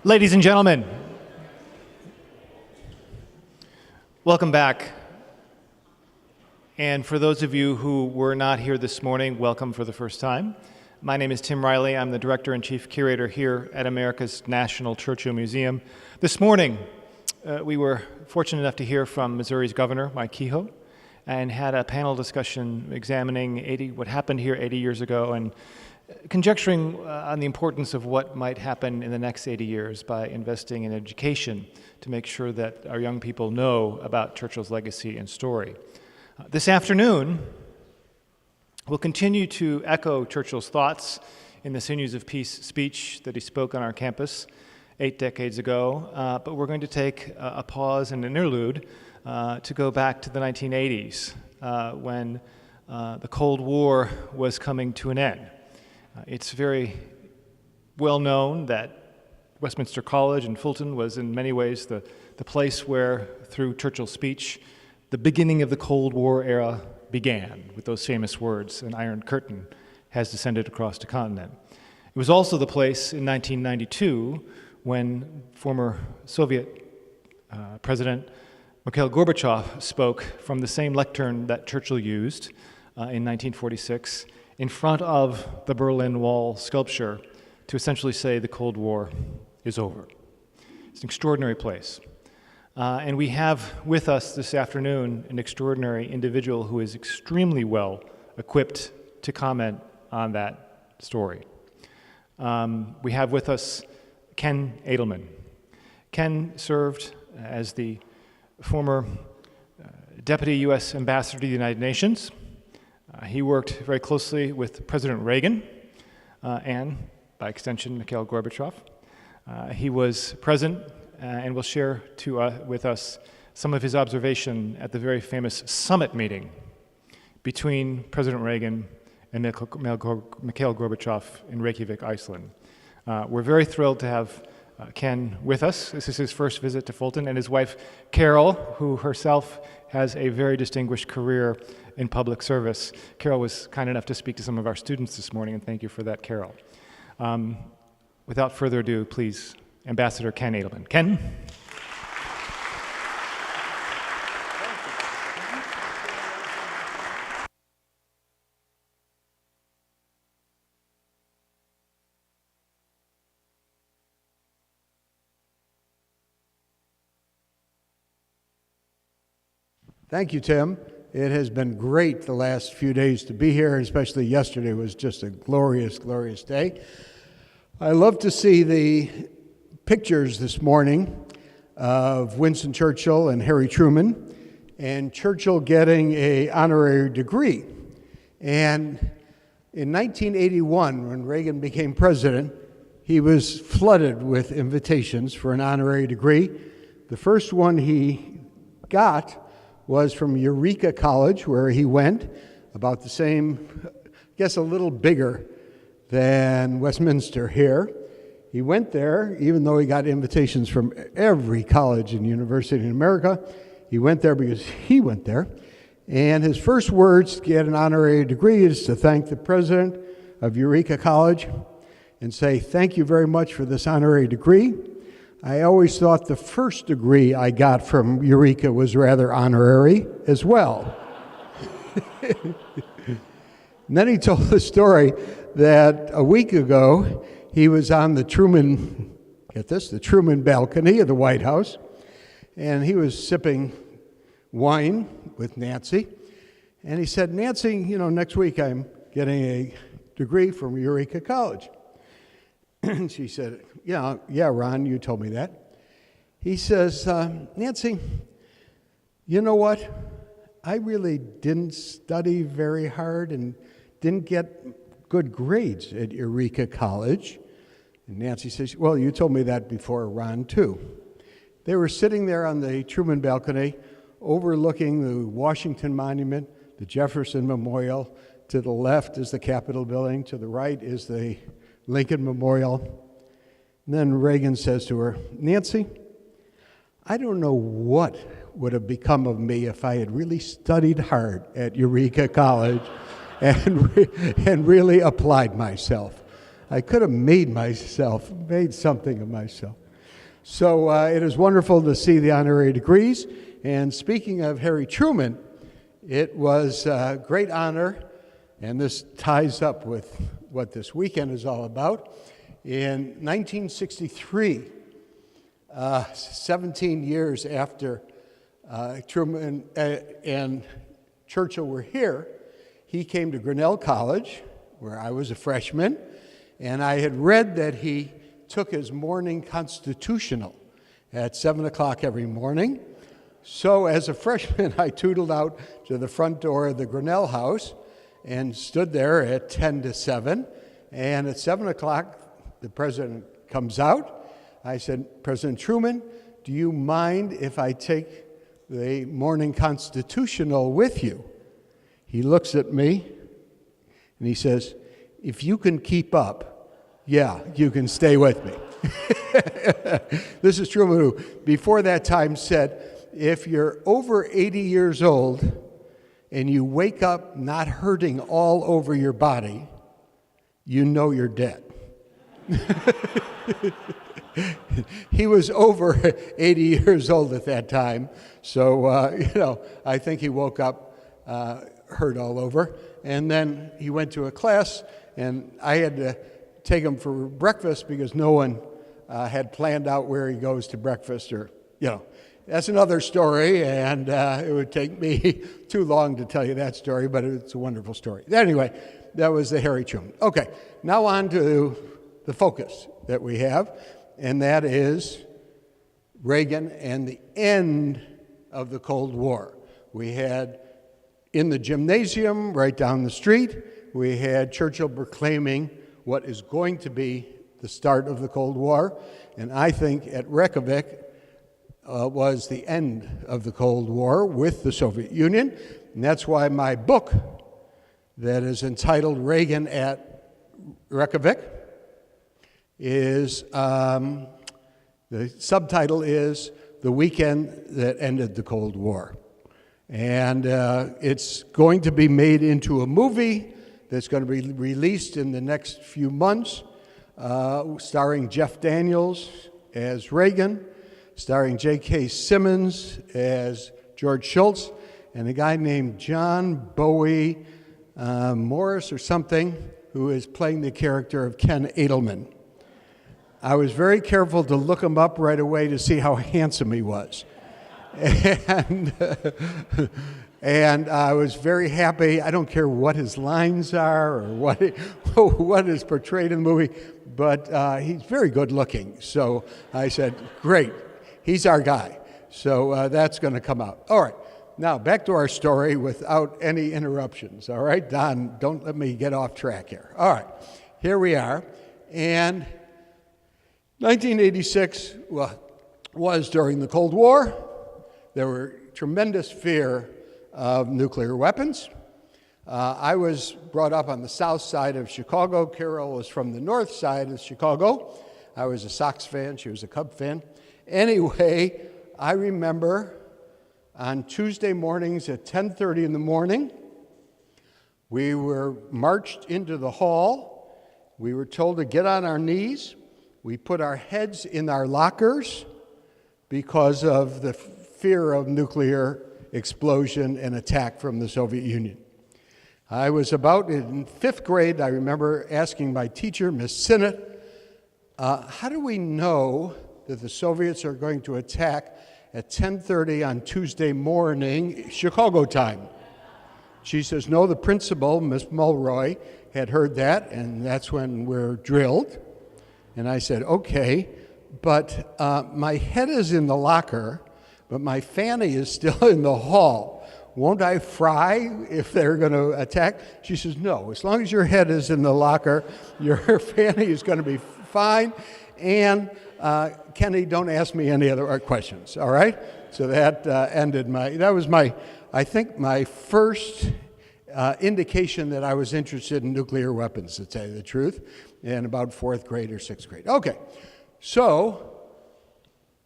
Ladies and gentlemen, welcome back. And for those of you who were not here this morning, welcome for the first time. My name is Tim Riley. I'm the Director and Chief Curator here at America's National Churchill Museum. This morning, we were fortunate enough to hear from Missouri's Governor, Mike Kehoe, and had a panel discussion examining what happened here 80 years ago and conjecturing on the importance of what might happen in the next 80 years by investing in education to make sure that our young people know about Churchill's legacy and story. This afternoon, we'll continue to echo Churchill's thoughts in the Sinews of Peace speech that he spoke on our campus 8 decades ago, but we're going to take a pause and an interlude to go back to the 1980s when the Cold War was coming to an end. It's very well known that Westminster College in Fulton was in many ways the place where, through Churchill's speech, the beginning of the Cold War era began with those famous words, "An Iron Curtain has descended across the continent." It was also the place in 1992 when former Soviet President Mikhail Gorbachev spoke from the same lectern that Churchill used in 1946 in front of the Berlin Wall sculpture to essentially say the Cold War is over. It's an extraordinary place. And we have with us this afternoon an extraordinary individual who is extremely well equipped to comment on that story. We have with us Ken Adelman. Ken served as the former Deputy U.S. Ambassador to the United Nations. He worked very closely with President Reagan and, by extension, Mikhail Gorbachev. He was present and will share with us some of his observation at the very famous summit meeting between President Reagan and Mikhail Gorbachev in Reykjavik, Iceland. We're very thrilled to have Ken with us. This is his first visit to Fulton, and his wife, Carol, who herself has a very distinguished career in public service. Carol was kind enough to speak to some of our students this morning, and thank you for that, Carol. Without further ado, please, Ambassador Ken Adelman. Ken? Thank you, Tim. It has been great the last few days to be here, especially yesterday was just a glorious, glorious day. I love to see the pictures this morning of Winston Churchill and Harry Truman, and Churchill getting an honorary degree. And in 1981, when Reagan became president, he was flooded with invitations for an honorary degree. The first one he got was from Eureka College, where he went, about the same, I guess a little bigger than Westminster here. He went there, even though he got invitations from every college and university in America. He went there because he went there. And his first words to get an honorary degree is to thank the president of Eureka College and say, "Thank you very much for this honorary degree. I always thought the first degree I got from Eureka was rather honorary as well." And then he told the story that a week ago he was on the Truman, get this, the Truman balcony of the White House, and he was sipping wine with Nancy. And he said, "Nancy, next week I'm getting a degree from Eureka College." And she said, yeah, Ron, you told me that. He says, "Nancy, you know what? I really didn't study very hard and didn't get good grades at Eureka College." And Nancy says, "Well, you told me that before, Ron, too." They were sitting there on the Truman balcony overlooking the Washington Monument, the Jefferson Memorial. To the left is the Capitol building. To the right is the Lincoln Memorial. And then Reagan says to her, "Nancy, I don't know what would have become of me if I had really studied hard at Eureka College and really applied myself. I could have made something of myself." So it is wonderful to see the honorary degrees. And speaking of Harry Truman, it was a great honor, and this ties up with what this weekend is all about. In 1963, 17 years after Truman and Churchill were here, he came to Grinnell College, where I was a freshman, and I had read that he took his morning constitutional at 7 o'clock every morning. So as a freshman, I tootled out to the front door of the Grinnell house and stood there at 10 to 7. And at 7 o'clock, the president comes out. I said, President Truman, do you mind if I take the morning constitutional with you? He looks at me and he says, if you can keep up, yeah, you can stay with me. This is Truman, who before that time said, if you're over 80 years old and you wake up not hurting all over your body, you know you're dead. He was over 80 years old at that time, so I think he woke up hurt all over. And then he went to a class, and I had to take him for breakfast because no one had planned out where he goes to breakfast, or that's another story, and it would take me too long to tell you that story, but it's a wonderful story. Anyway, that was the Harry Truman. Okay, now on to the focus that we have, and that is Reagan and the end of the Cold War. We had in the gymnasium right down the street, we had Churchill proclaiming what is going to be the start of the Cold War, and I think at Reykjavik was the end of the Cold War with the Soviet Union, and that's why my book that is entitled Reagan at Reykjavik is, the subtitle is The Weekend That Ended the Cold War. And it's going to be made into a movie that's going to be released in the next few months, starring Jeff Daniels as Reagan, starring J.K. Simmons as George Shultz, and a guy named John Bowie Morris or something, who is playing the character of Ken Adelman. I was very careful to look him up right away to see how handsome he was. And I was very happy. I don't care what his lines are or what is portrayed in the movie, but he's very good looking. So I said, great, he's our guy. So that's going to come out. All right, now back to our story without any interruptions. All right, Don, don't let me get off track here. All right, here we are. And 1986 was during the Cold War. There were tremendous fear of nuclear weapons. I was brought up on the south side of Chicago. Carol was from the north side of Chicago. I was a Sox fan. She was a Cub fan. Anyway, I remember on Tuesday mornings at 10:30 in the morning, we were marched into the hall. We were told to get on our knees. We put our heads in our lockers because of the fear of nuclear explosion and attack from the Soviet Union. I was about in 5th grade. I remember asking my teacher, Miss Sinnott, how do we know that the Soviets are going to attack at 10:30 on Tuesday morning, Chicago time? She says, no, the principal, Miss Mulroy, had heard that, and that's when we're drilled. And I said, okay, but my head is in the locker, but my fanny is still in the hall. Won't I fry if they're going to attack? She says, no, as long as your head is in the locker, your fanny is going to be fine. And Kenny, don't ask me any other questions, all right? So that was I think my first indication that I was interested in nuclear weapons, to tell you the truth, in about 4th grade or 6th grade. Okay, so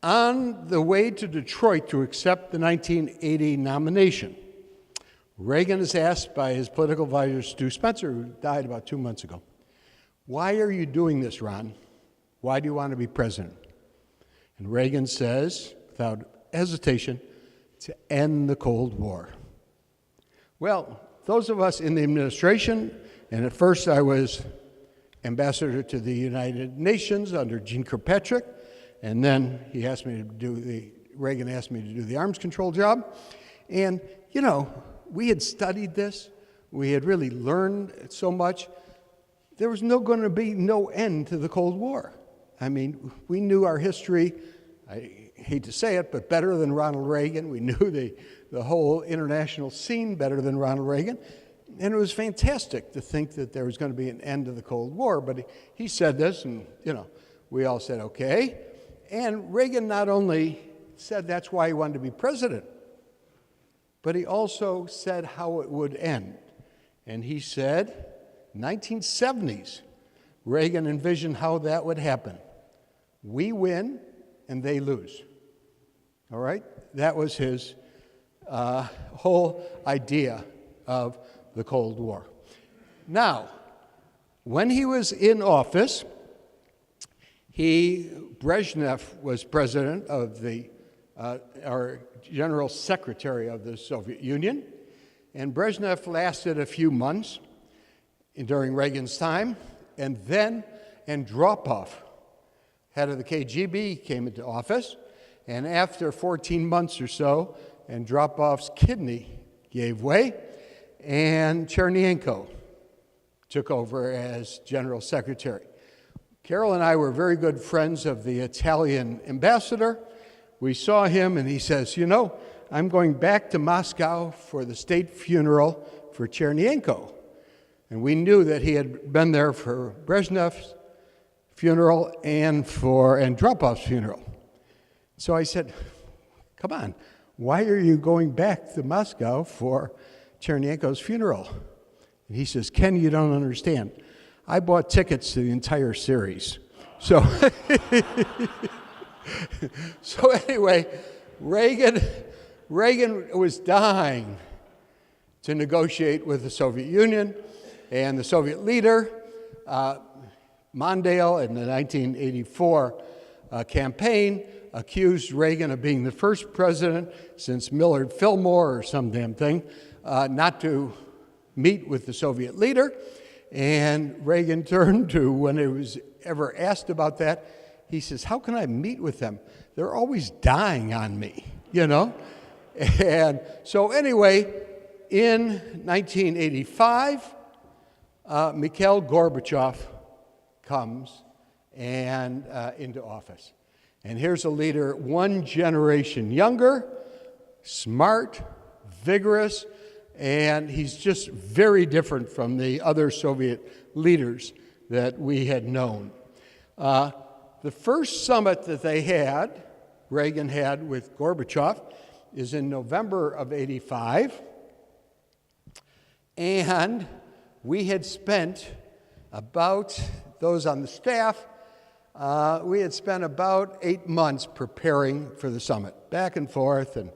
on the way to Detroit to accept the 1980 nomination, Reagan is asked by his political advisor, Stu Spencer, who died about 2 months ago, why are you doing this, Ron? Why do you want to be president? And Reagan says, without hesitation, to end the Cold War. Well, those of us in the administration, and at first I was ambassador to the United Nations under Gene Kirkpatrick, and then Reagan asked me to do the arms control job. And, we had studied this. We had really learned so much. There was going to be no end to the Cold War. I mean, we knew our history, I hate to say it, but better than Ronald Reagan. We knew the whole international scene better than Ronald Reagan. And it was fantastic to think that there was going to be an end to the Cold War. But he said this, and, we all said, okay. And Reagan not only said that's why he wanted to be president, but he also said how it would end. And he said, 1970s, Reagan envisioned how that would happen. We win and they lose. All right? That was his whole idea of the Cold War. Now, when he was in office, Brezhnev was president of our general secretary of the Soviet Union, and Brezhnev lasted a few months during Reagan's time, and then Andropov, head of the KGB, came into office, and after 14 months or so, Andropov's kidney gave way, and Chernyenko took over as general secretary. Carol and I were very good friends of the Italian ambassador. We saw him, and he says, I'm going back to Moscow for the state funeral for Chernyenko. And we knew that he had been there for Brezhnev's funeral and for Andropov's funeral. So I said, come on, why are you going back to Moscow for Chernyenko's funeral? And he says, Ken, you don't understand. I bought tickets to the entire series. So, so anyway, Reagan was dying to negotiate with the Soviet Union, and the Soviet leader, Mondale, in the 1984 campaign, accused Reagan of being the first president since Millard Fillmore or some damn thing not to meet with the Soviet leader. And Reagan turned to, when he was ever asked about that, he says, how can I meet with them? They're always dying on me, And so anyway, in 1985, Mikhail Gorbachev comes into office. And here's a leader one generation younger, smart, vigorous, and he's just very different from the other Soviet leaders that we had known. The first summit that Reagan had with Gorbachev, is in November of '85. And we had spent those on the staff, we had spent about 8 months preparing for the summit, back and forth. And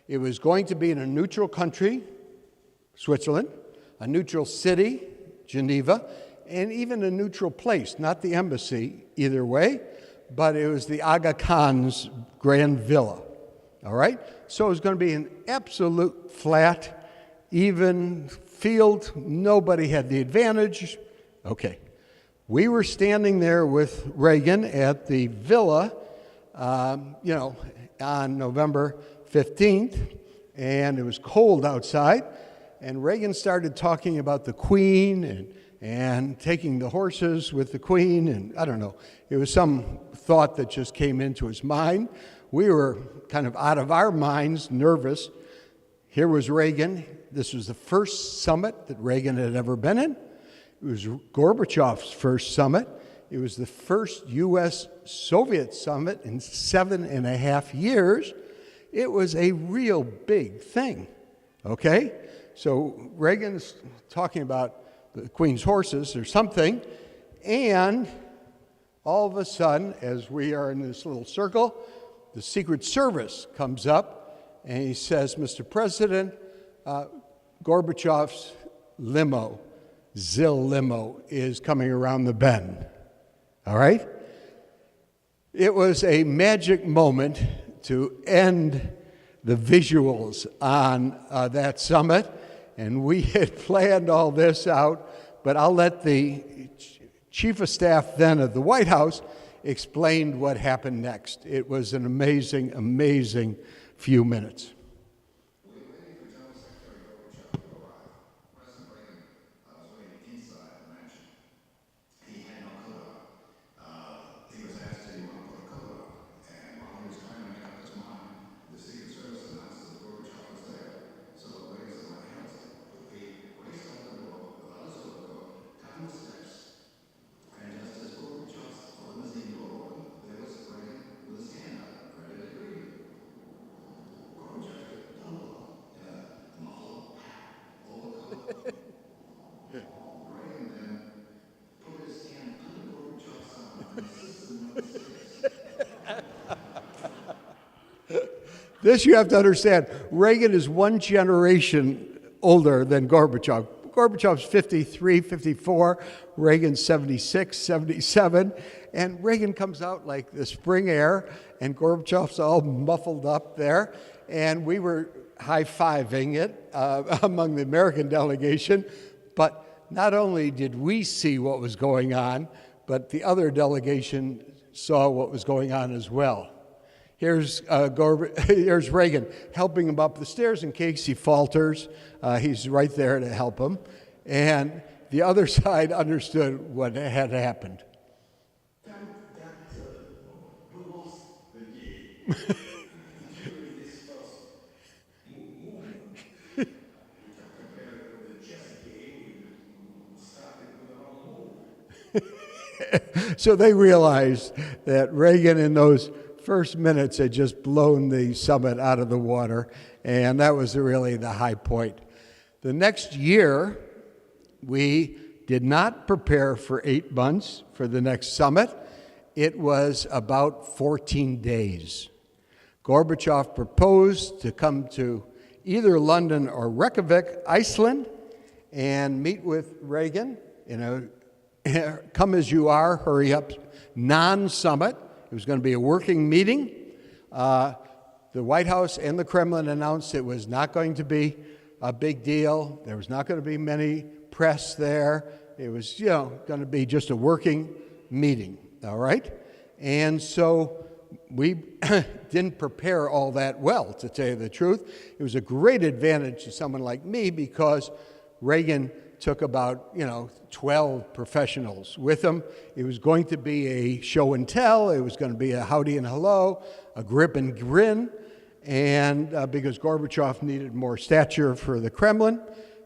it was going to be in a neutral country, Switzerland, a neutral city, Geneva, and even a neutral place, not the embassy either way, but it was the Aga Khan's grand villa, all right? So it was going to be an absolute flat, even field. Nobody had the advantage. Okay. We were standing there with Reagan at the villa, on November 15th, and it was cold outside. And Reagan started talking about the Queen and taking the horses with the Queen, and I don't know. It was some thought that just came into his mind. We were kind of out of our minds, nervous. Here was Reagan. This was the first summit that Reagan had ever been in. It was Gorbachev's first summit. It was the first U.S.-Soviet summit in 7.5 years. It was a real big thing, okay? So Reagan's talking about the Queen's horses or something, and all of a sudden, as we are in this little circle, the Secret Service comes up, and he says, Mr. President, Gorbachev's limo, ZIL limo, is coming around the bend. All right? It was a magic moment to end the visuals on that summit, and we had planned all this out, but I'll let the Chief of Staff then of the White House explain what happened next. It was an amazing, amazing few minutes. This you have to understand. Reagan is one generation older than Gorbachev. Gorbachev's 53, 54, Reagan's 76, 77, and Reagan comes out like the spring air, and Gorbachev's all muffled up there, and we were high-fiving it among the American delegation, but not only did we see what was going on, but the other delegation saw what was going on as well. Here's Reagan helping him up the stairs in case he falters. He's right there to help him. And the other side understood what had happened. So they realized that Reagan in those first minutes had just blown the summit out of the water, and that was really the high point. The next year, we did not prepare for 8 months for the next summit. It was about 14 days. Gorbachev proposed to come to either London or Reykjavik, Iceland, and meet with Reagan in a come as you are, hurry up non-summit. It was going to be a working meeting. The White House and the Kremlin announced it was not going to be a big deal. There was not going to be many press there. It was, going to be just a working meeting, all right? And so we didn't prepare all that well, to tell you the truth. It was a great advantage to someone like me because Reagan took about, 12 professionals with him. It was going to be a show and tell. It was going to be a howdy and hello, a grip and grin, and because Gorbachev needed more stature for the Kremlin,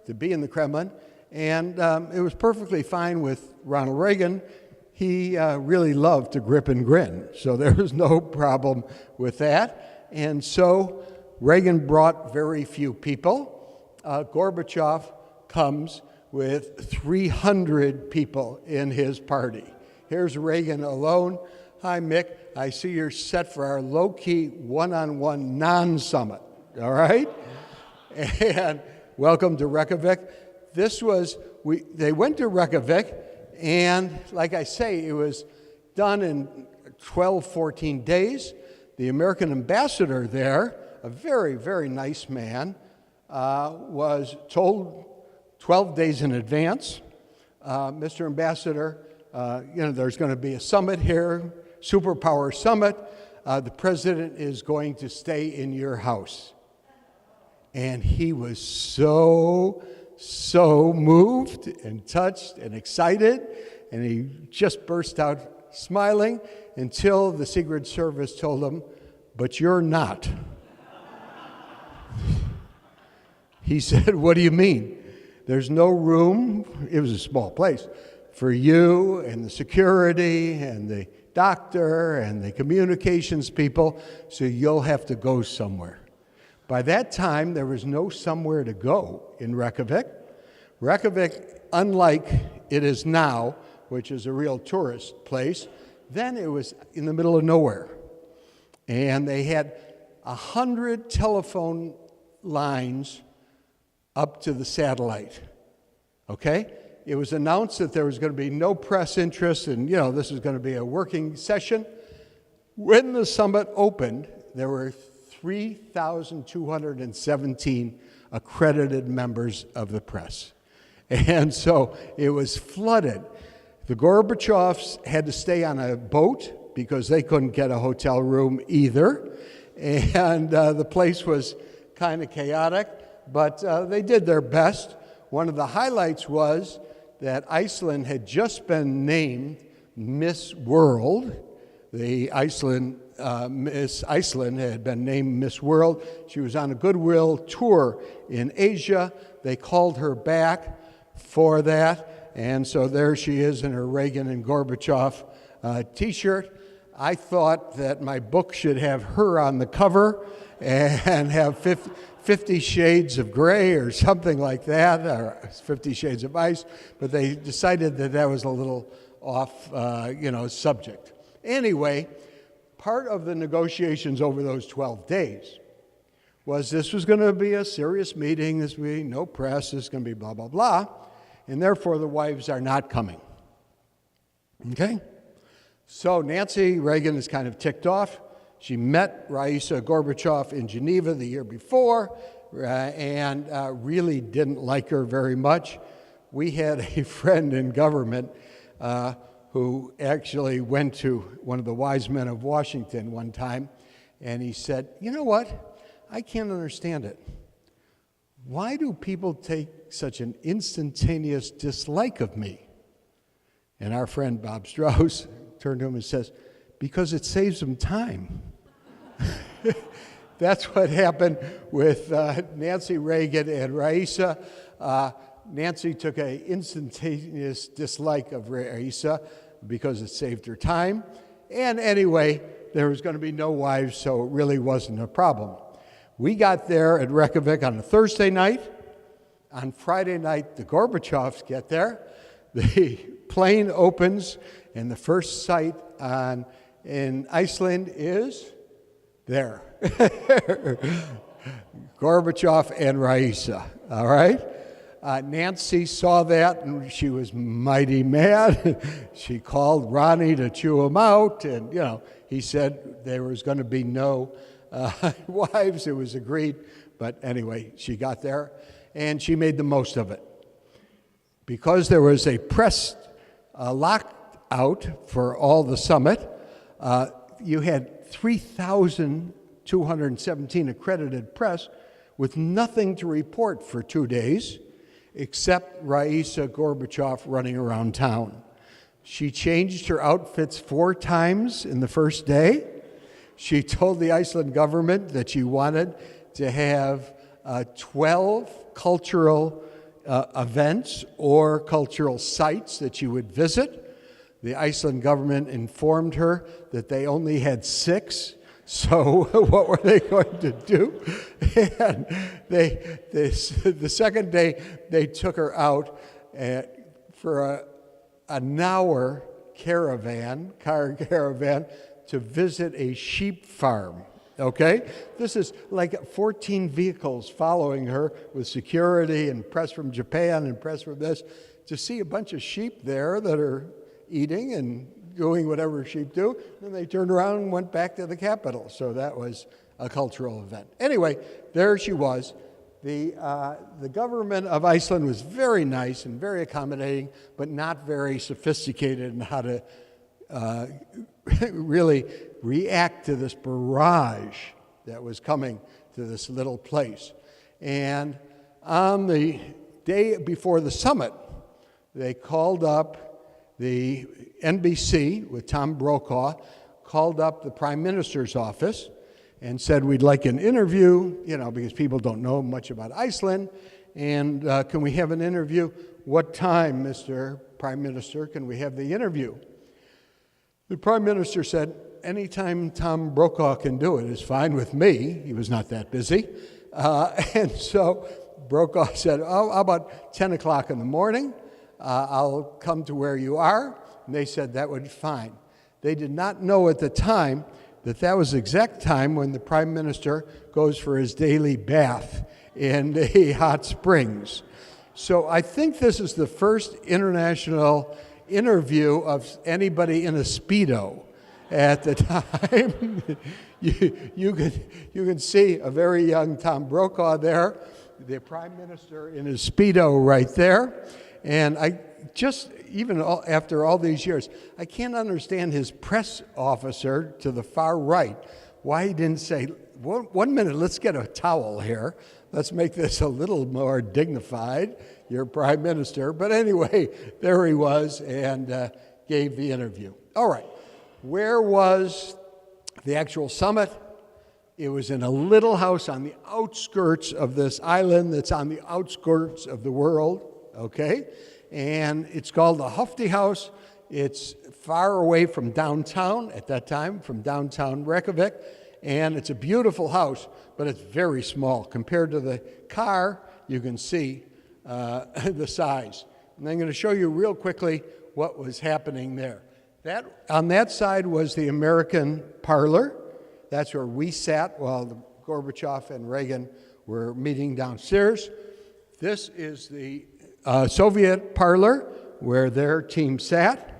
to be in the Kremlin, and it was perfectly fine with Ronald Reagan. He really loved to grip and grin, so there was no problem with that. And so Reagan brought very few people. Gorbachev comes with 300 people in his party. Here's Reagan alone. Hi, Mick. I see you're set for our low-key, one-on-one non-summit, all right? And welcome to Reykjavik. They went to Reykjavik, and like I say, it was done in 12, 14 days. The American ambassador there, a very, very nice man, was told 12 days in advance, Mr. Ambassador, there's going to be a summit here, superpower summit. The president is going to stay in your house. And he was so moved and touched and excited, and he just burst out smiling until the Secret Service told him, "But you're not." He said, "What do you mean? There's no room," it was a small place, "for you and the security and the doctor and the communications people, so you'll have to go somewhere." By that time, there was no somewhere to go in Reykjavik. Reykjavik, unlike it is now, which is a real tourist place, then it was in the middle of nowhere. And they had 100 telephone lines up to the satellite, okay? It was announced that there was going to be no press interest and, this was going to be a working session. When the summit opened, there were 3,217 accredited members of the press. And so it was flooded. The Gorbachevs had to stay on a boat because they couldn't get a hotel room either. And the place was kind of chaotic, but they did their best. One of the highlights was that Iceland had just been named Miss World. Miss Iceland had been named Miss World. She was on a goodwill tour in Asia. They called her back for that, and so there she is in her Reagan and Gorbachev t-shirt. I thought that my book should have her on the cover and have 50 Shades of Gray or something like that, or 50 Shades of Ice, but they decided that that was a little off, subject. Anyway, part of the negotiations over those 12 days was this was going to be a serious meeting, this would be no press, this is going to be blah, blah, blah, and therefore the wives are not coming. Okay? So Nancy Reagan is kind of ticked off. She met Raisa Gorbachev in Geneva the year before and really didn't like her very much. We had a friend in government who actually went to one of the wise men of Washington one time, and he said, you know what? I can't understand it. Why do people take such an instantaneous dislike of me? And our friend Bob Strauss turned to him and says, because it saves them time. That's what happened with Nancy Reagan and Raisa. Nancy took an instantaneous dislike of Raisa because it saved her time. And anyway, there was going to be no wives, so it really wasn't a problem. We got there at Reykjavik on a Thursday night. On Friday night, the Gorbachevs get there. The plane opens, and the first sight in Iceland is there. Gorbachev and Raisa, all right? Nancy saw that, and she was mighty mad. She called Ronnie to chew him out, and, he said there was going to be no wives. It was agreed, but anyway, she got there, and she made the most of it. Because there was a press lockout for all the summit, you had 3,217 accredited press with nothing to report for 2 days, except Raisa Gorbachev running around town. She changed her outfits 4 times in the first day. She told the Iceland government that she wanted to have 12 cultural events or cultural sites that she would visit. The Iceland government informed her that they only had 6. So what were they going to do? And the second day, they took her out for an hour car caravan to visit a sheep farm, okay? This is like 14 vehicles following her with security and press from Japan and press from this to see a bunch of sheep there that are eating and doing whatever sheep do, and they turned around and went back to the capital. So that was a cultural event. Anyway, there she was. The government of Iceland was very nice and very accommodating, but not very sophisticated in how to really react to this barrage that was coming to this little place. And on the day before the summit, they called up the NBC with Tom Brokaw, called up the Prime Minister's office and said, we'd like an interview, because people don't know much about Iceland, and can we have an interview? What time, Mr. Prime Minister, can we have the interview? The Prime Minister said, anytime Tom Brokaw can do it is fine with me. He was not that busy. And so Brokaw said, how about 10 o'clock in the morning? I'll come to where you are. And they said that would be fine. They did not know at the time that was the exact time when the Prime Minister goes for his daily bath in the hot springs. So I think this is the first international interview of anybody in a Speedo. at the time. you can see a very young Tom Brokaw there, the Prime Minister in his Speedo right there. And I just, even after all these years, I can't understand his press officer to the far right, why he didn't say, 1 minute, let's get a towel here. Let's make this a little more dignified, your Prime Minister. But anyway, there he was and gave the interview. All right, where was the actual summit? It was in a little house on the outskirts of this island that's on the outskirts of the world, okay? And it's called the Hofty House. It's far away from downtown at that time, from downtown Reykjavik. And it's a beautiful house, but it's very small. Compared to the car, you can see the size. And I'm going to show you real quickly what was happening there. On that side was the American parlor. That's where we sat while Gorbachev and Reagan were meeting downstairs. This is the Soviet parlor where their team sat.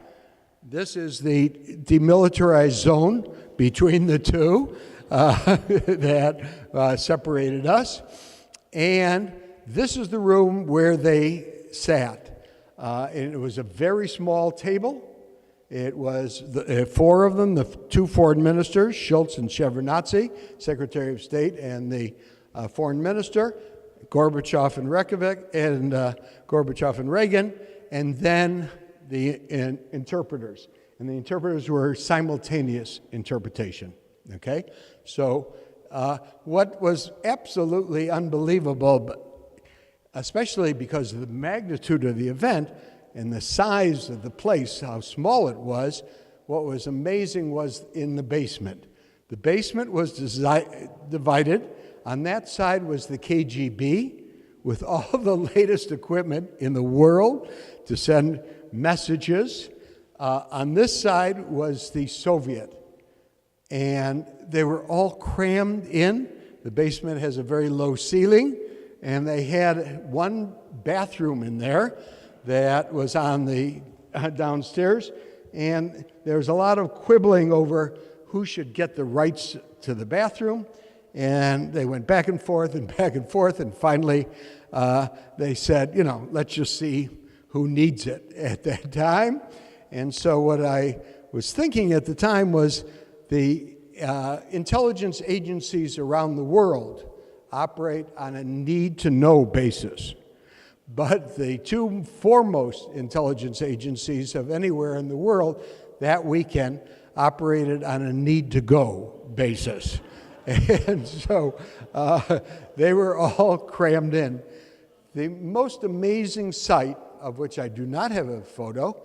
This is the demilitarized zone between the two that separated us. And this is the room where they sat. And it was a very small table. It was four of them, the two foreign ministers, Schultz and Shevardnadze, Secretary of State, and the foreign minister, Gorbachev and Reykjavik, and Gorbachev and Reagan, and then the interpreters. And the interpreters were simultaneous interpretation, okay? So what was absolutely unbelievable, but especially because of the magnitude of the event and the size of the place, how small it was, what was amazing was in the basement. The basement was divided. On that side was the KGB with all the latest equipment in the world to send messages. On this side was the Soviet. And they were all crammed in. The basement has a very low ceiling, and they had one bathroom in there that was on the downstairs, and there was a lot of quibbling over who should get the rights to the bathroom, and they went back and forth, and finally they said, let's just see who needs it at that time. And so what I was thinking at the time was the intelligence agencies around the world operate on a need-to-know basis. But the two foremost intelligence agencies of anywhere in the world that weekend operated on a need-to-go basis. And so they were all crammed in. The most amazing sight, of which I do not have a photo,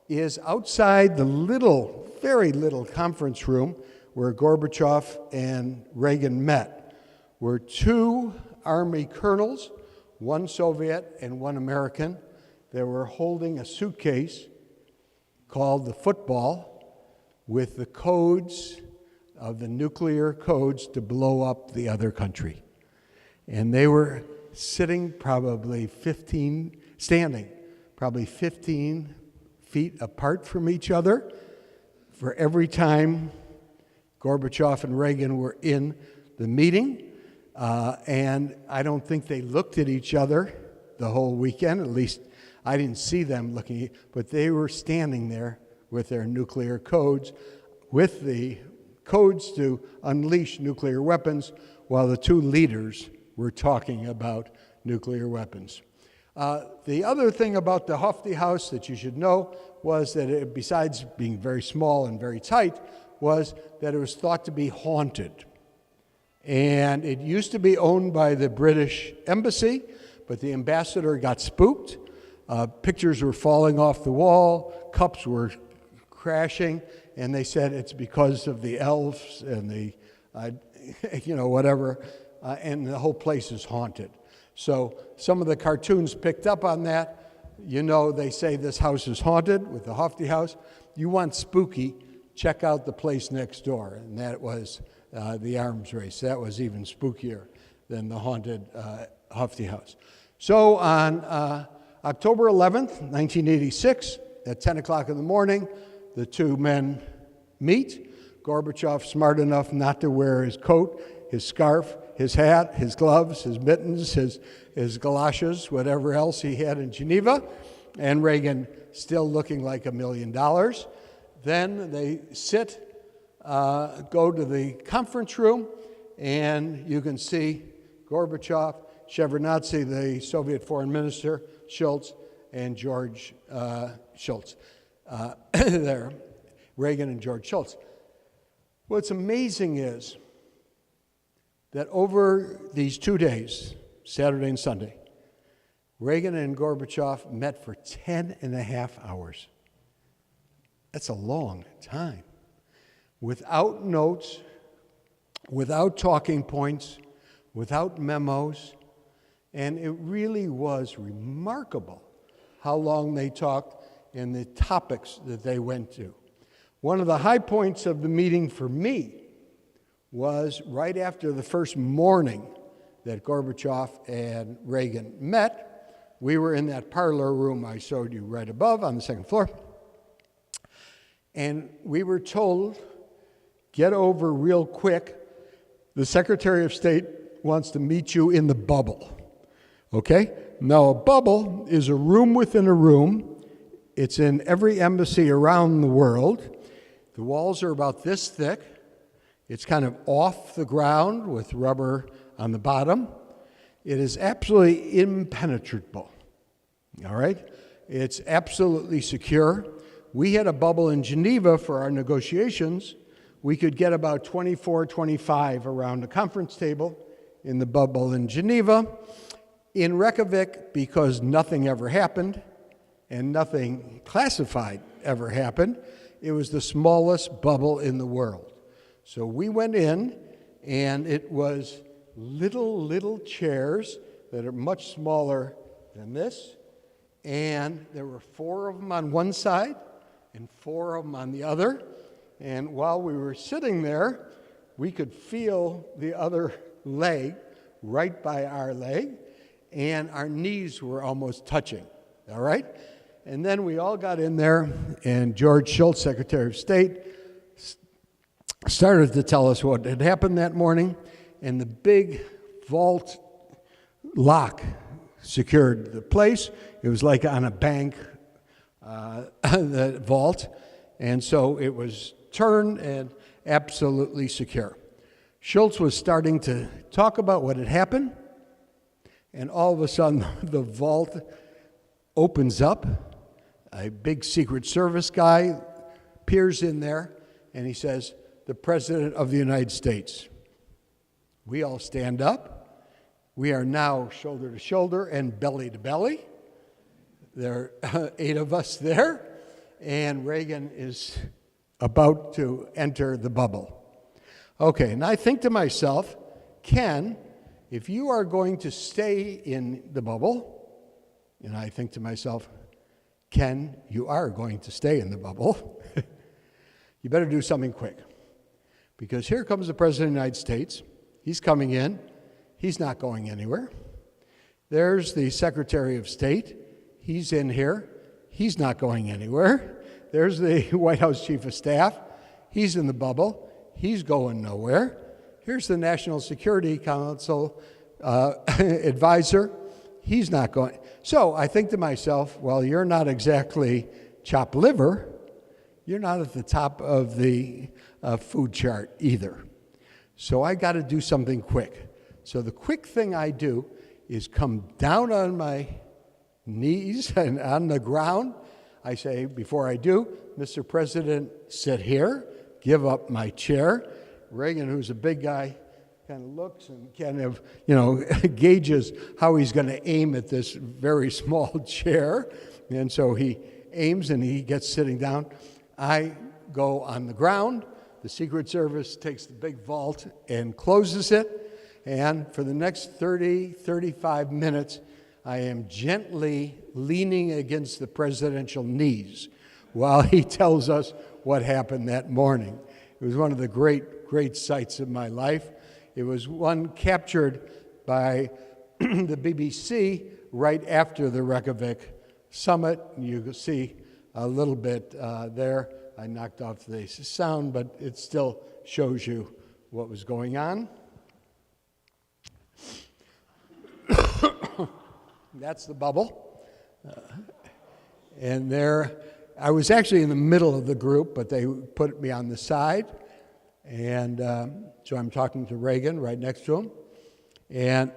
is outside the very little conference room where Gorbachev and Reagan met, were two Army colonels, one Soviet and one American. They were holding a suitcase called the football with the codes of the nuclear codes to blow up the other country. And they were standing probably 15 feet apart from each other for every time Gorbachev and Reagan were in the meeting. And I don't think they looked at each other the whole weekend. At least I didn't see them looking, but they were standing there with their nuclear codes, with the codes to unleash nuclear weapons, while the two leaders were talking about nuclear weapons. The other thing about the Hofty House that you should know was that it, besides being very small and very tight, was that it was thought to be haunted. And it used to be owned by the British Embassy, but the ambassador got spooked. Pictures were falling off the wall, cups were crashing, and they said it's because of the elves and the, whatever, and the whole place is haunted. So some of the cartoons picked up on that. They say this house is haunted with the Hofty House. You want spooky, check out the place next door, and that was the arms race. That was even spookier than the haunted Hofty House. So on October 11th, 1986, at 10 o'clock in the morning, the two men meet. Gorbachev smart enough not to wear his coat, his scarf, his hat, his gloves, his mittens, his galoshes, whatever else he had in Geneva, and Reagan still looking like $1 million. Then they go to the conference room, and you can see Gorbachev, Shevardnadze, the Soviet foreign minister, Schultz, and George Schultz. There, Reagan and George Schultz. What's amazing is that over these 2 days, Saturday and Sunday, Reagan and Gorbachev met for 10.5 hours. That's a long time. Without notes, without talking points, without memos, and it really was remarkable how long they talked and the topics that they went to. One of the high points of the meeting for me was right after the first morning that Gorbachev and Reagan met. We were in that parlor room I showed you right above on the second floor. And we were told, get over real quick. The Secretary of State wants to meet you in the bubble. Okay? Now, a bubble is a room within a room. It's in every embassy around the world. The walls are about this thick. It's kind of off the ground with rubber on the bottom. It is absolutely impenetrable. All right? It's absolutely secure. We had a bubble in Geneva for our negotiations. We could get about 24, 25 around the conference table in the bubble in Geneva. In Reykjavik, because nothing ever happened and nothing classified ever happened, it was the smallest bubble in the world. So we went in, and it was little chairs that are much smaller than this, and there were 4 of them on one side and 4 of them on the other, and while we were sitting there, we could feel the other leg right by our leg, and our knees were almost touching, all right? And then we all got in there, and George Schultz, Secretary of State, started to tell us what had happened that morning, and the big vault lock secured the place. It was like on a bank, the vault, and so it was turned and absolutely secure. Schultz was starting to talk about what had happened, and all of a sudden the vault opens up. A big Secret Service guy peers in there, and he says, "The President of the United States." We all stand up. We are now shoulder to shoulder and belly to belly. There are 8 of us there, and Reagan is about to enter the bubble. Okay, and I think to myself, Ken, if you are going to stay in the bubble, and I think to myself, Ken, you are going to stay in the bubble, you better do something quick. Because here comes the President of the United States. He's coming in. He's not going anywhere. There's the Secretary of State. He's in here. He's not going anywhere. There's the White House Chief of Staff. He's in the bubble. He's going nowhere. Here's the National Security Council advisor. He's not going. So I think to myself, well, you're not exactly chopped liver. You're not at the top of the food chart either. So I got to do something quick. So the quick thing I do is come down on my knees and on the ground. I say, before I do, Mr. President, sit here, give up my chair. Reagan, who's a big guy, kind of looks and kind of, gauges how he's going to aim at this very small chair. And so he aims and he gets sitting down. I go on the ground. The Secret Service takes the big vault and closes it. And for the next 30, 35 minutes, I am gently leaning against the presidential knees while he tells us what happened that morning. It was one of the great sights of my life. It was one captured by the BBC right after the Reykjavik summit. You can see a little bit there. I knocked off the sound, but it still shows you what was going on. That's the bubble. And there, I was actually in the middle of the group, but they put me on the side. And so I'm talking to Reagan right next to him. And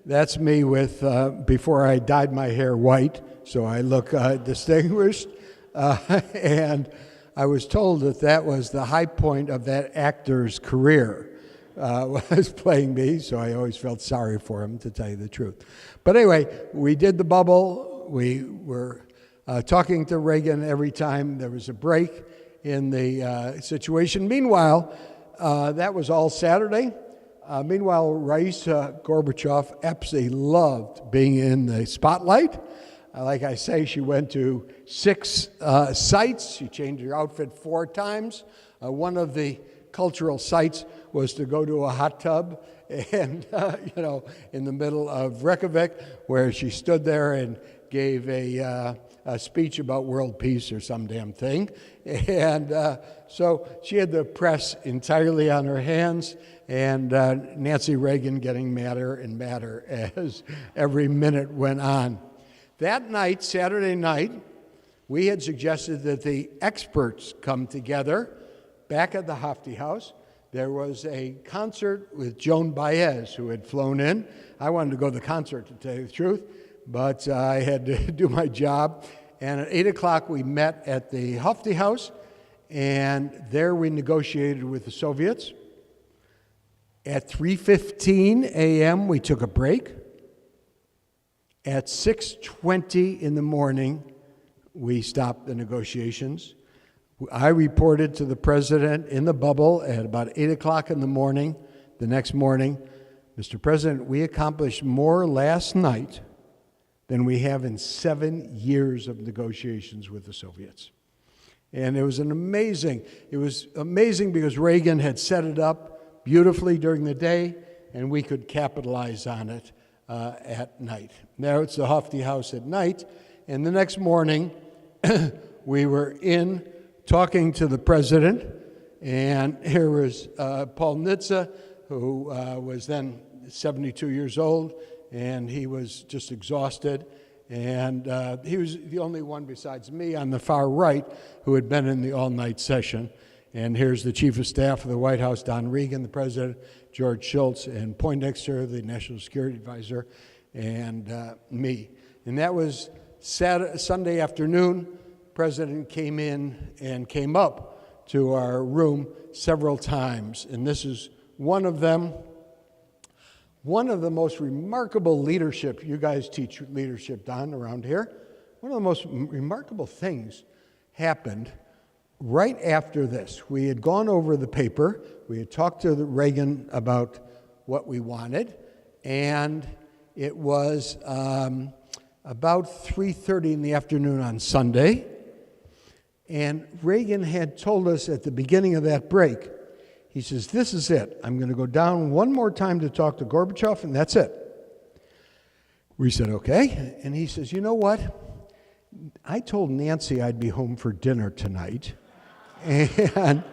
that's me with, before I dyed my hair white, so I look distinguished. And I was told that that was the high point of that actor's career, was playing me, so I always felt sorry for him, to tell you the truth. But anyway, we did the bubble. We were talking to Reagan every time there was a break in the situation. Meanwhile, that was all Saturday. Meanwhile, Raisa Gorbachev absolutely loved being in the spotlight. Like I say, she went to 6 sites. She changed her outfit 4 times. One of the cultural sites was to go to a hot tub and, in the middle of Reykjavik, where she stood there and gave a speech about world peace or some damn thing. And so she had the press entirely on her hands, and Nancy Reagan getting madder and madder as every minute went on. That night, Saturday night, we had suggested that the experts come together back at the Hofty House. There was a concert with Joan Baez, who had flown in. I wanted to go to the concert, to tell you the truth, but I had to do my job. And at 8 o'clock, we met at the Hofty House, and there we negotiated with the Soviets. At 3:15 a.m., we took a break. At 6:20 in the morning, we stopped the negotiations. I reported to the president in the bubble at about 8 o'clock in the morning, the next morning, Mr. President, we accomplished more last night than we have in 7 years of negotiations with the Soviets. And it was amazing because Reagan had set it up beautifully during the day, and we could capitalize on it at night. Now it's the Hofty House at night, and the next morning we were in talking to the president, and here was Paul Nitze, who was then 72 years old, and he was just exhausted, and he was the only one besides me on the far right who had been in the all-night session. And here's the Chief of Staff of the White House, Don Regan, the President, George Shultz, and Poindexter, the National Security Advisor, and me. And that was Sunday afternoon. The President came in and came up to our room several times, and this is one of them. One of the most remarkable leadership, you guys teach leadership, Don, around here. One of the most remarkable things happened right after this. We had gone over the paper. We had talked to Reagan about what we wanted, and it was about 3:30 in the afternoon on Sunday, and Reagan had told us at the beginning of that break, he says, this is it. I'm going to go down one more time to talk to Gorbachev, and that's it. We said, okay. And he says, you know what? I told Nancy I'd be home for dinner tonight, and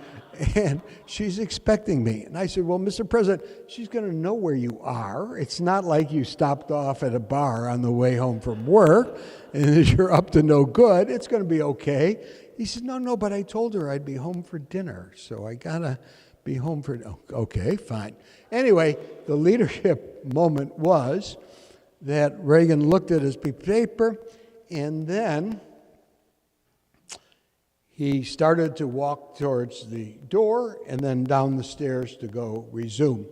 she's expecting me. And I said, well, Mr. President, she's going to know where you are. It's not like you stopped off at a bar on the way home from work, and you're up to no good. It's going to be okay. He said, no, but I told her I'd be home for dinner, so I got to be home for, okay, fine. Anyway, the leadership moment was that Reagan looked at his paper, and then he started to walk towards the door and then down the stairs to go resume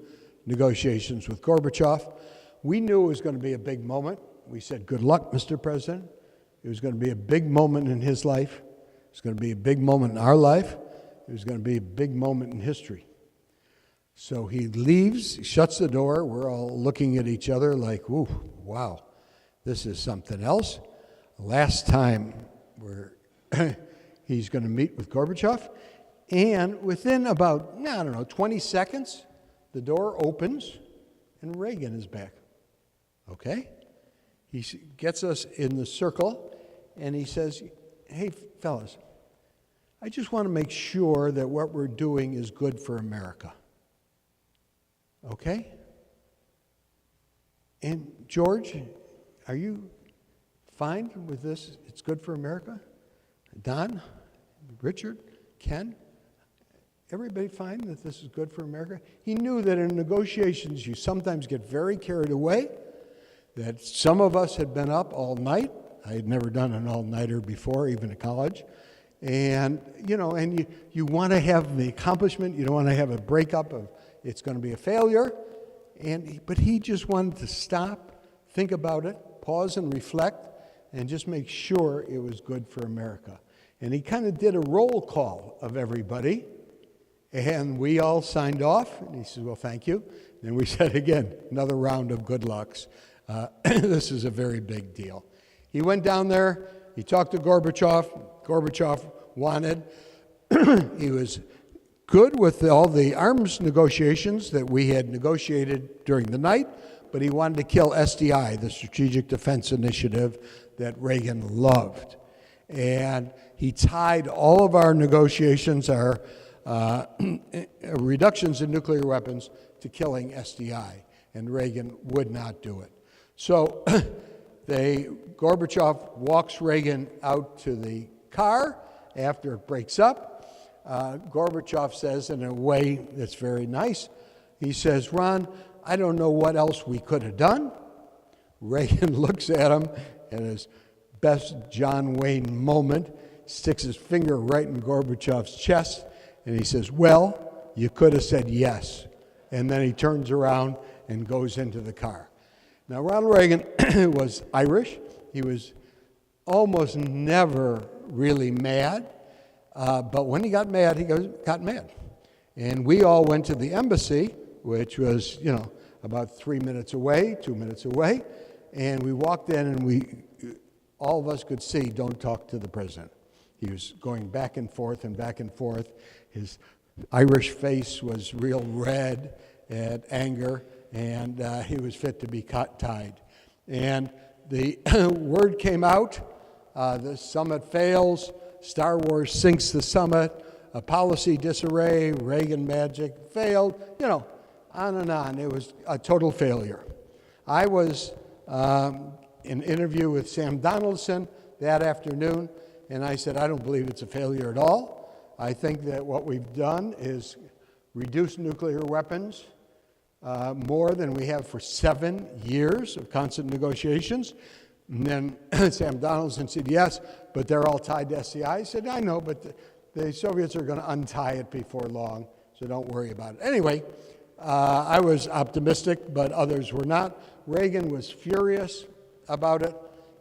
negotiations with Gorbachev. We knew it was going to be a big moment. We said, good luck, Mr. President. It was going to be a big moment in his life. It was going to be a big moment in our life. It was going to be a big moment in history. So he leaves, shuts the door. We're all looking at each other like, ooh, wow, this is something else. Last time he's going to meet with Gorbachev. And within about, 20 seconds, the door opens and Reagan is back. Okay? He gets us in the circle and he says, hey, fellas, I just want to make sure that what we're doing is good for America. Okay? And George, are you fine with this? It's good for America? Don? Richard? Ken? Everybody fine that this is good for America? He knew that in negotiations you sometimes get very carried away, that some of us had been up all night. I had never done an all-nighter before, even at college. And, you want to have the accomplishment. You don't want to have a breakup of it's going to be a failure. But he just wanted to stop, think about it, pause and reflect, and just make sure it was good for America. And he kind of did a roll call of everybody. And we all signed off, and he said, well, thank you. And we said again, another round of good lucks. This is a very big deal. He went down there, he talked to Gorbachev. Gorbachev wanted, he was good with all the arms negotiations that we had negotiated during the night, but he wanted to kill SDI, the Strategic Defense Initiative that Reagan loved. And he tied all of our negotiations, our reductions in nuclear weapons, to killing SDI, and Reagan would not do it. So Gorbachev walks Reagan out to the car after it breaks up. Gorbachev says in a way that's very nice, he says, Ron, I don't know what else we could have done. Reagan looks at him in his best John Wayne moment, sticks his finger right in Gorbachev's chest, and he says, well, you could have said yes. And then he turns around and goes into the car. Now, Ronald Reagan was Irish. He was almost never really mad. But when he got mad, got mad. And we all went to the embassy, which was, about 3 minutes away, 2 minutes away. And we walked in, and all of us could see, don't talk to the president. He was going back and forth and back and forth. His Irish face was real red at anger, and he was fit to be tied. And the word came out, the summit fails, Star Wars sinks the summit, a policy disarray, Reagan magic failed, on and on. It was a total failure. I was in an interview with Sam Donaldson that afternoon, and I said, I don't believe it's a failure at all. I think that what we've done is reduce nuclear weapons more than we have for 7 years of constant negotiations. And then Sam Donaldson said, yes, but they're all tied to SCI. I said, I know, but the Soviets are going to untie it before long, so don't worry about it. Anyway, I was optimistic, but others were not. Reagan was furious about it.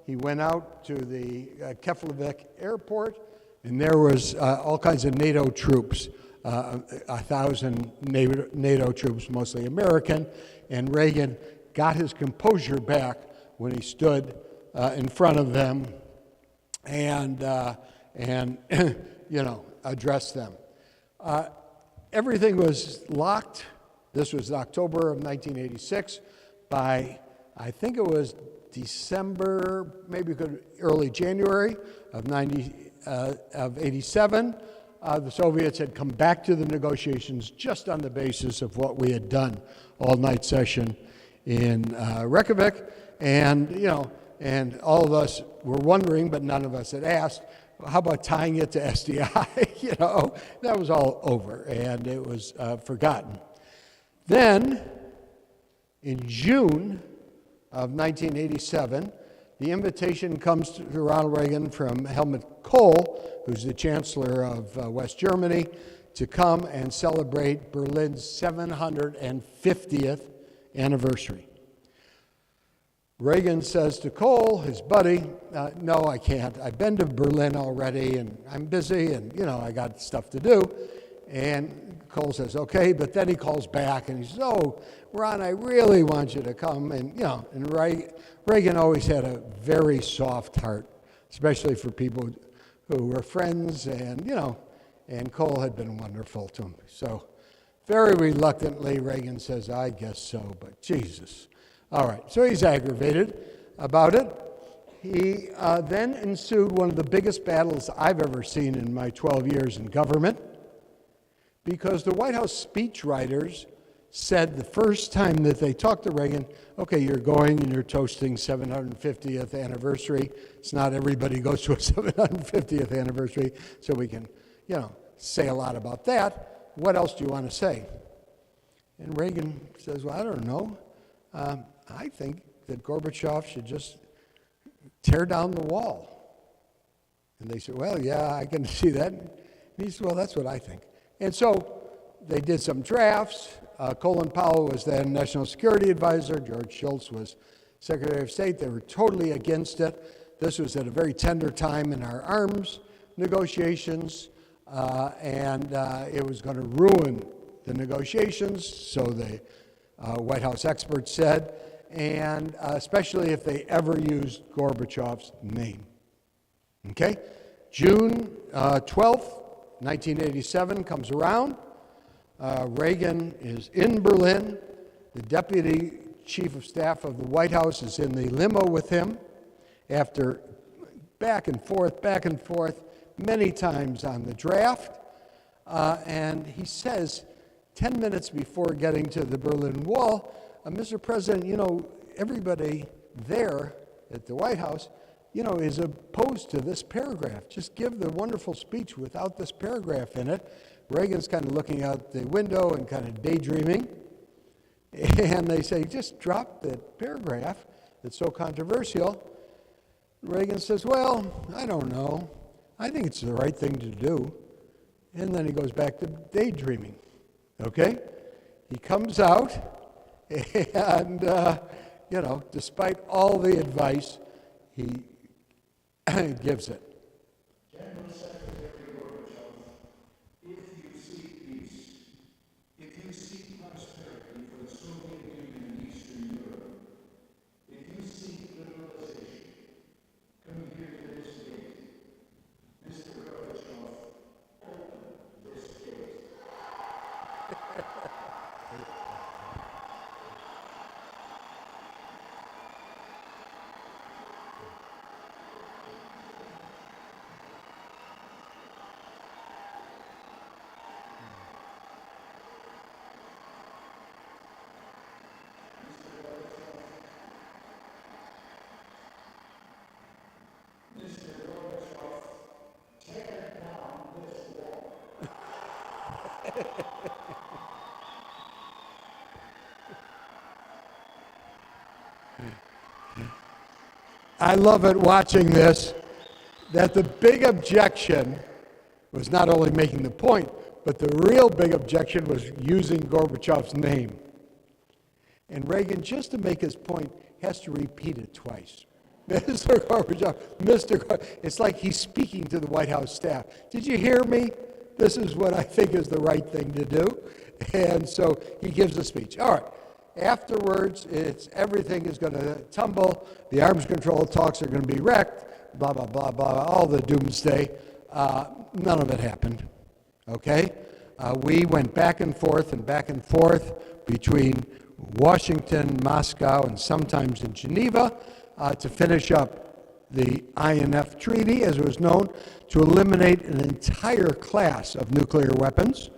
He went out to the Keflavik airport, and there was all kinds of NATO troops, 1,000 NATO troops, mostly American, and Reagan got his composure back when he stood in front of them and addressed them. Everything was locked. This was October of 1986. By, I think it was December, maybe early January of 87, the Soviets had come back to the negotiations just on the basis of what we had done all-night session in Reykjavik, and all of us were wondering, but none of us had asked, how about tying it to SDI? That was all over, and it was forgotten. Then, in June of 1987, the invitation comes to Ronald Reagan from Helmut Kohl, who's the Chancellor of West Germany, to come and celebrate Berlin's 750th anniversary. Reagan says to Kohl, his buddy, no, I can't. I've been to Berlin already, and I'm busy, and, I got stuff to do. And Kohl says, okay, but then he calls back, and he says, oh, Ron, I really want you to come. And, and Reagan always had a very soft heart, especially for people who were friends, and, and Kohl had been wonderful to him. So very reluctantly, Reagan says, I guess so, but Jesus. All right, so he's aggravated about it, He then ensued one of the biggest battles I've ever seen in my 12 years in government, because the White House speechwriters said the first time that they talked to Reagan, okay, you're going and you're toasting 750th anniversary. It's not everybody goes to a 750th anniversary, so we can, say a lot about that. What else do you want to say? And Reagan says, well, I don't know. I think that Gorbachev should just tear down the wall. And they said, well, yeah, I can see that. And he said, well, that's what I think. And so they did some drafts. Colin Powell was then National Security Advisor. George Shultz was Secretary of State. They were totally against it. This was at a very tender time in our arms negotiations, and it was going to ruin the negotiations, so the White House experts said, and especially if they ever used Gorbachev's name. Okay? June 12th, 1987 comes around. Reagan is in Berlin. The deputy chief of staff of the White House is in the limo with him after back and forth, many times on the draft. And he says, 10 minutes before getting to the Berlin Wall, Mr. President, everybody there at the White House, is opposed to this paragraph. Just give the wonderful speech without this paragraph in it. Reagan's kind of looking out the window and kind of daydreaming. And they say, just drop that paragraph that's so controversial. Reagan says, well, I don't know. I think it's the right thing to do. And then he goes back to daydreaming. Okay? He comes out, and, despite all the advice, he gives it. General Secretary Gorbachev, if you seek peace, if you seek prosperity for the Soviet Union and Eastern Europe, if you seek liberalization, come here to this gate. Mr. Gorbachev, open this gate. I love it watching this, that the big objection was not only making the point, but the real big objection was using Gorbachev's name. And Reagan, just to make his point, has to repeat it twice. Mr. Gorbachev, Mr. Gorbachev. It's like he's speaking to the White House staff. Did you hear me? This is what I think is the right thing to do. And so he gives a speech. All right. Afterwards, everything is going to tumble. The arms control talks are going to be wrecked. Blah, blah, blah, blah. All the doomsday. None of it happened. Okay? We went back and forth between Washington, Moscow, and sometimes in Geneva to finish up the INF Treaty, as it was known, to eliminate an entire class of nuclear weapons,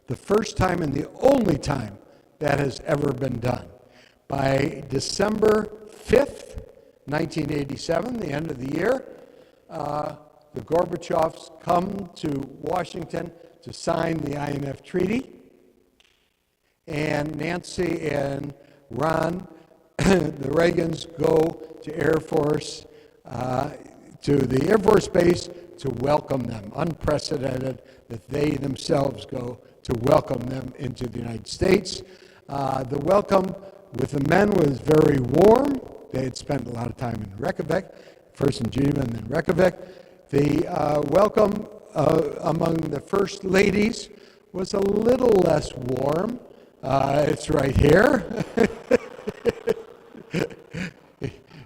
the first time and the only time that has ever been done. By December 5th, 1987, the end of the year, the Gorbachevs come to Washington to sign the INF Treaty, and Nancy and Ron, the Reagans, go to Air Force, to the Air Force Base to welcome them. Unprecedented that they themselves go to welcome them into the United States. The welcome with the men was very warm. They had spent a lot of time in Reykjavik, first in Geneva and then Reykjavik. The welcome among the first ladies was a little less warm. It's right here.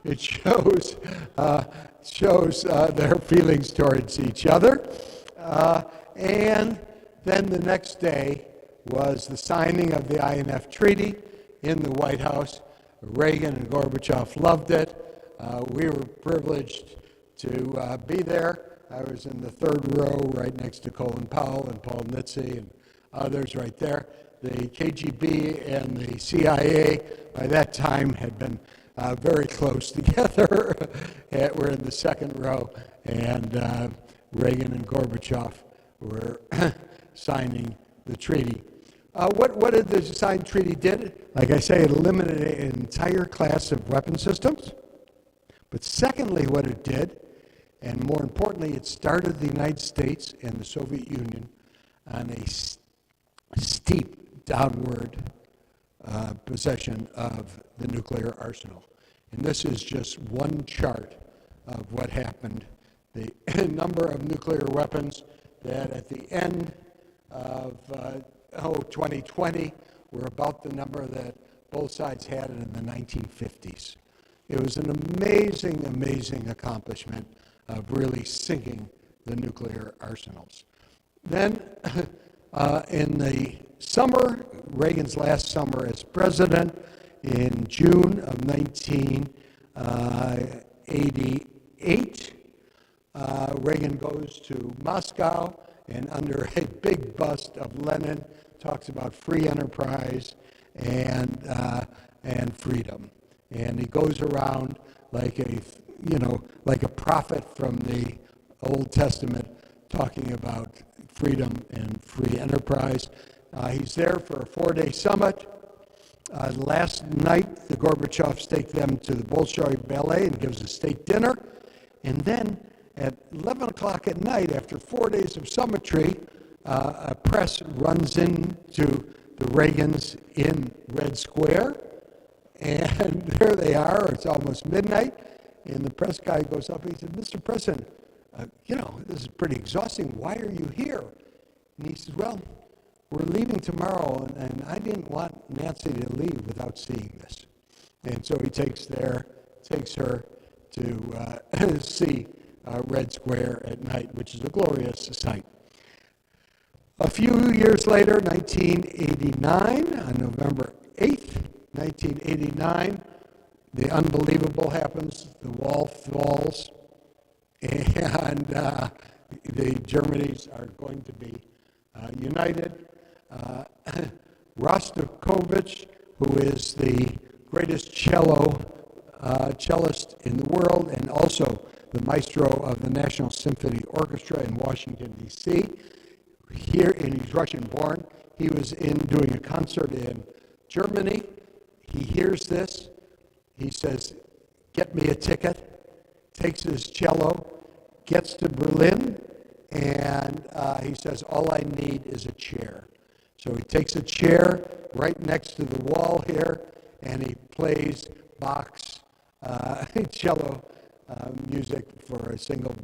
It shows their feelings towards each other. And then the next day was the signing of the INF Treaty in the White House. Reagan and Gorbachev loved it. We were privileged to be there. I was in the third row right next to Colin Powell and Paul Nitze and others right there. The KGB and the CIA by that time had been very close together. We're in the second row, and Reagan and Gorbachev were signing the treaty. What did the signed treaty did? Like I say, it eliminated an entire class of weapon systems. But secondly, what it did, and more importantly, it started the United States and the Soviet Union on a steep downward possession of the nuclear arsenal. And this is just one chart of what happened. The number of nuclear weapons that at the end of 2020 were about the number that both sides had in the 1950s. It was an amazing, amazing accomplishment of really sinking the nuclear arsenals. Then in the summer, Reagan's last summer as president, in June of 1988, Reagan goes to Moscow and under a big bust of Lenin talks about free enterprise and freedom. And he goes around like a prophet from the Old Testament talking about freedom and free enterprise. He's there for a 4-day summit. Last night, the Gorbachevs take them to the Bolshoi Ballet and gives a state dinner. And then at 11 o'clock at night, after 4 days of summitry, a press runs into the Reagans in Red Square. And there they are. It's almost midnight. And the press guy goes up and he said, "Mr. President, this is pretty exhausting. Why are you here?" And he says, "Well, we're leaving tomorrow, and I didn't want Nancy to leave without seeing this." And so he takes her to see Red Square at night, which is a glorious sight. A few years later, 1989, on November 8th, 1989, the unbelievable happens. The wall falls, and the Germanys are going to be united. Rostropovich, who is the greatest cellist in the world and also the maestro of the National Symphony Orchestra in Washington, D.C., here, and he's Russian-born. He was doing a concert in Germany. He hears this. He says, "Get me a ticket," takes his cello, gets to Berlin, and he says, "All I need is a chair." So he takes a chair right next to the wall here, and he plays Bach's cello music for a single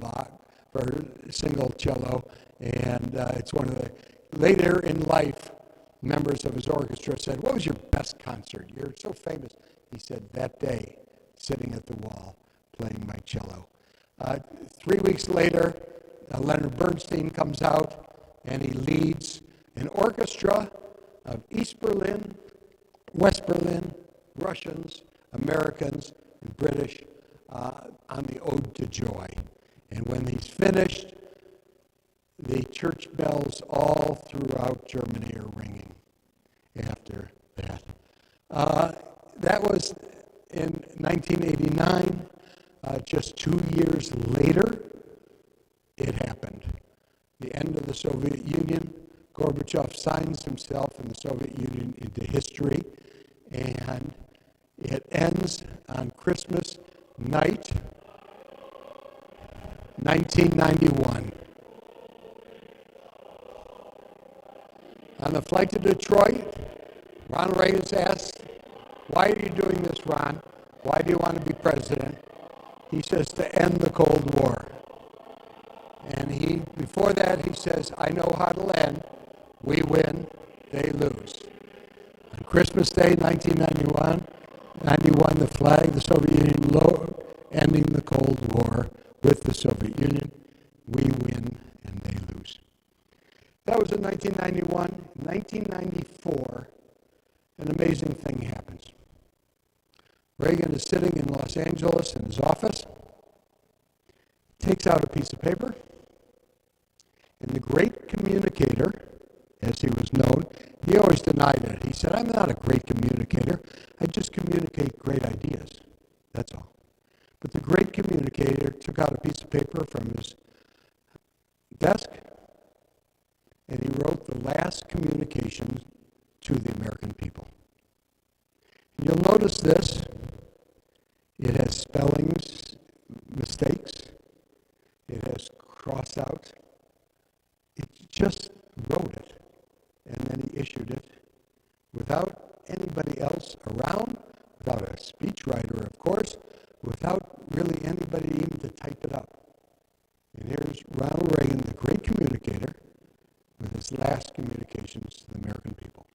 cello, and it's one of the later in life members of his orchestra said, "What was your best concert? You're so famous." He said, "That day, sitting at the wall, playing my cello." 3 weeks later, Leonard Bernstein comes out, and he leads an orchestra of East Berlin, West Berlin, Russians, Americans, and British on the Ode to Joy. And when he's finished, the church bells all throughout Germany are ringing after that. That was in 1989. Just 2 years later, it happened. The end of the Soviet Union. Gorbachev signs himself and the Soviet Union into history, and it ends on Christmas night, 1991. On the flight to Detroit, Ronald Reagan's asked, "Why are you doing this, Ron? Why do you want to be president?" He says, "To end the Cold War." And before that, he says, "I know how it'll end. We win, they lose." On Christmas Day, 1991, the flag, the Soviet Union, ending the Cold War with the Soviet Union. We win and they lose. That was in 1991. 1994, an amazing thing happens. Reagan is sitting in Los Angeles in his office, takes out a piece of paper, and the great communicator, as he was known, he always denied it. He said, I'm not a great communicator. I just communicate great ideas. That's all. But the great communicator took out a piece of paper from his desk, and he wrote the last communication to the American people. You'll notice this. It has spellings, mistakes. It has cross out. He just wrote it, and then he issued it without anybody else around, without a speechwriter, of course, without really anybody even to type it up. And here's Ronald Reagan, the great communicator, with his last communications to the American people.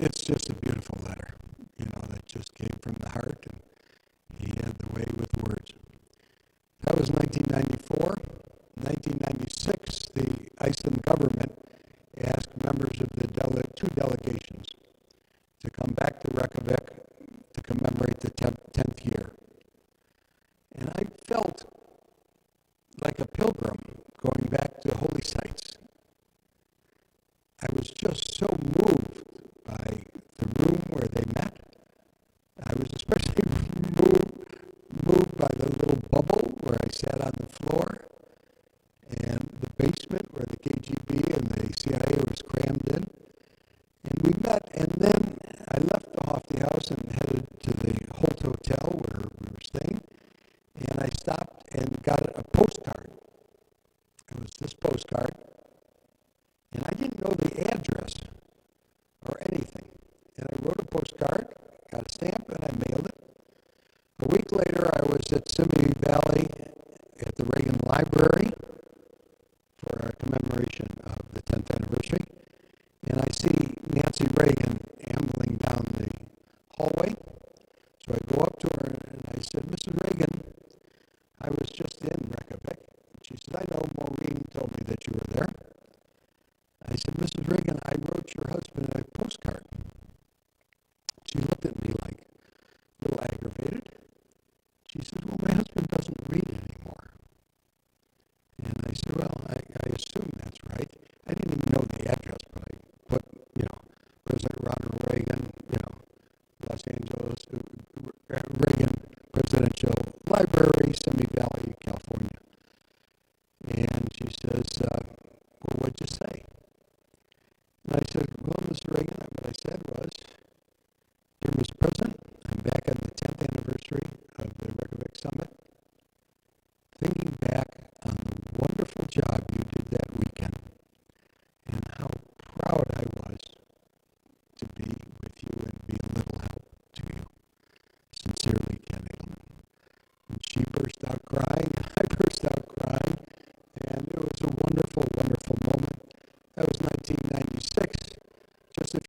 It's just a beautiful letter, that just came from the heart, and he had the way with words. That was 1994. 1996, the Iceland government asked members of the two delegations to come back to Reykjavik to commemorate the 10th year. And I felt like a pilgrim going back to holy sites. I was just so moved by the room where they met. I was especially moved by the little bubble where I sat on the floor, and the basement where the KGB and the CIA was crammed in. And we met, and then I left the Hofty House and headed to the Holt Hotel where we were staying, and I stopped and got a postcard. It was this postcard, and I didn't know the address or anything. And I wrote a postcard, got a stamp, and I mailed it. A week later, I was at Simi Valley at the Reagan Library for a commemoration of the 10th anniversary. And I see Nancy Reagan ambling down the hallway. So I go up to her and I said, Mrs. Reagan, I was just in Reykjavik. She said, I know, Maureen told me that you were there. I said, Mrs. Reagan, I wrote your husband a postcard. She looked at me like a little aggravated. She said, well, my husband doesn't read anymore. And I said, well, I assume that's right. I didn't even know the address, but I put, President Ronald Reagan, Los Angeles, Reagan Presidential Library, Simi Valley, California. And she says, well, what'd you say? And I said, well, Mr. Reagan, what I said was, dear Mr. President, I'm back on the 10th anniversary of the Reykjavik Summit. Thinking back on the wonderful job you did that weekend and how proud I was to be with you and be a little help to you. Sincerely, Ken Adelman. And she burst